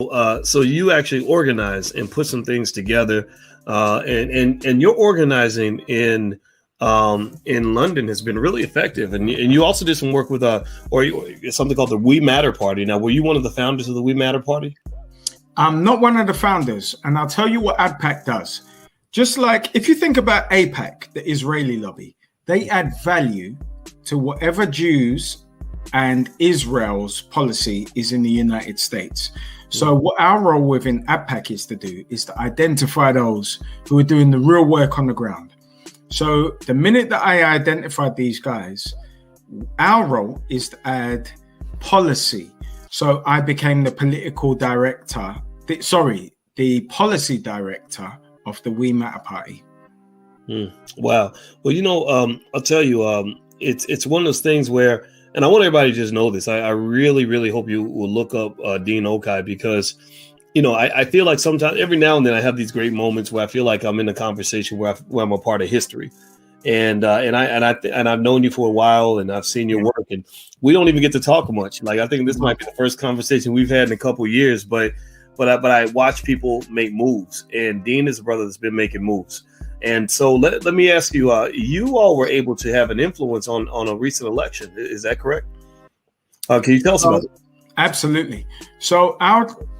So you actually organize and put some things together, and your organizing in London has been really effective. And you also did some work with something called the We Matter Party. Now, were you one of the founders of the We Matter Party? I'm not one of the founders, and I'll tell you what ADPAC does. Just like if you think about ADPAC, the Israeli lobby, they add value to whatever Jews and Israel's policy is in the United States. So what our role within ADPAC is to do is to identify those who are doing the real work on the ground. So the minute that I identified these guys, our role is to add policy. So I became the the policy director of the We Matter Party. Wow. Well, I'll tell you, it's one of those things where, and I want everybody to just know this. I really, really hope you will look up Dean Okai, because, I feel like sometimes every now and then I have these great moments where I feel like I'm in a conversation where I'm a part of history. And I've known you for a while, and I've seen your work, and we don't even get to talk much. Like, I think this might be the first conversation we've had in a couple of years, but I watch people make moves, and Dean is a brother that's been making moves. And so let me ask you, you all were able to have an influence on a recent election. Is that correct? Can you tell us about it? Absolutely. So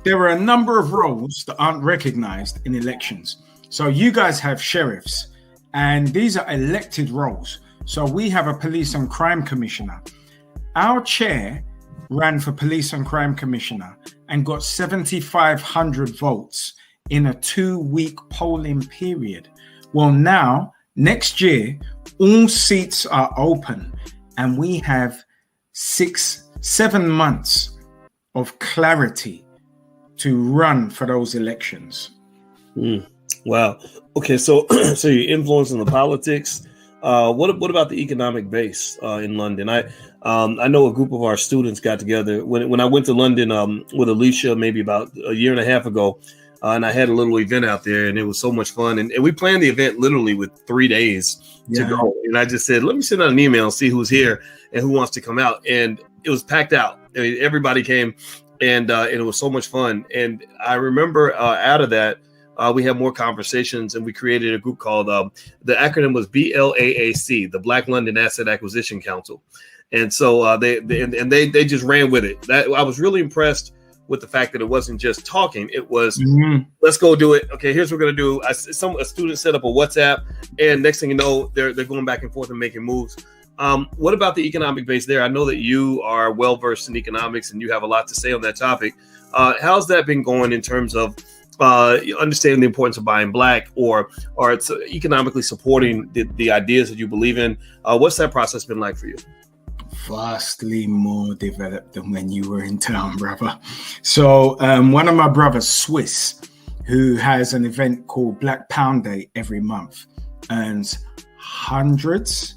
there are a number of roles that aren't recognized in elections. So you guys have sheriffs, and these are elected roles. So we have a police and crime commissioner. Our chair ran for police and crime commissioner and got 7,500 votes in a 2-week polling period. Well, now, next year, all seats are open, and we have 6-7 months of clarity to run for those elections. Wow. Okay, so you're influencing the politics. What about the economic base in London? I know a group of our students got together when I went to London with Alicia maybe about a year and a half ago. And I had a little event out there, and it was so much fun. And we planned the event literally with 3 days to go. And I just said, let me send out an email and see who's here and who wants to come out. And it was packed out. I mean, everybody came, and it was so much fun. And I remember out of that, we had more conversations, and we created a group called, the acronym was BLAAC, the Black London Asset Acquisition Council. And so they just ran with it. I was really impressed with the fact that it wasn't just talking. It was, let's go do it. Okay, here's what we're going to do. A student set up a WhatsApp, and next thing you know, they're going back and forth and making moves. What about the economic base there? I know that you are well-versed in economics, and you have a lot to say on that topic. How's that been going in terms of understanding the importance of buying black or it's economically supporting the ideas that you believe in? What's that process been like for you? Vastly more developed than when you were in town, brother. So one of my brothers, Swiss, who has an event called Black Pound Day every month, earns hundreds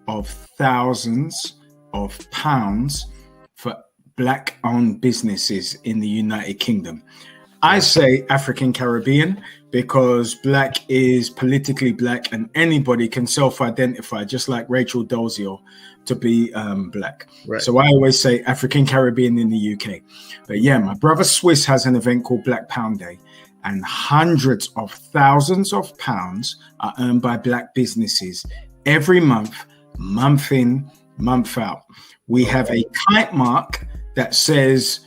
of thousands of pounds for black-owned businesses in the United Kingdom. I say African Caribbean because black is politically black, and anybody can self-identify, just like Rachel Dolezal, to be black. Right. So I always say African Caribbean in the UK. But yeah, my brother Swiss has an event called Black Pound Day, and hundreds of thousands of pounds are earned by black businesses every month, month in, month out. We have a kite mark that says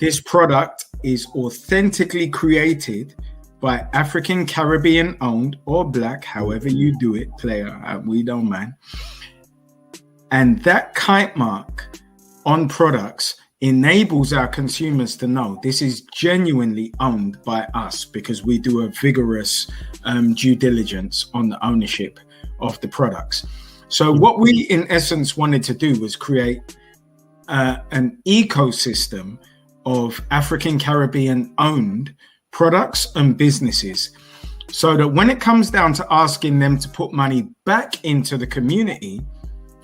this product is authentically created by African Caribbean owned or black, however you do it, player, we don't mind. And that kite mark on products enables our consumers to know this is genuinely owned by us, because we do a vigorous due diligence on the ownership of the products. So what we in essence wanted to do was create an ecosystem of African Caribbean owned products and businesses, so that when it comes down to asking them to put money back into the community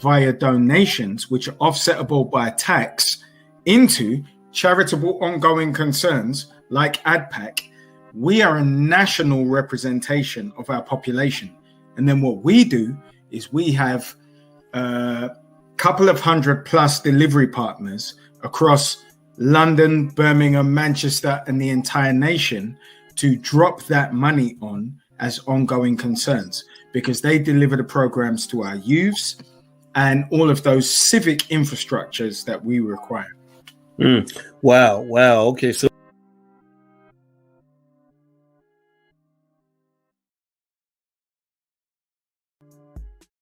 via donations, which are offsettable by tax, into charitable ongoing concerns like ADPAC, we are a national representation of our population. And then what we do is we have a couple of 100+ delivery partners across London, Birmingham, Manchester, and the entire nation to drop that money on as ongoing concerns, because they deliver the programs to our youths and all of those civic infrastructures that we require. Wow. Okay. So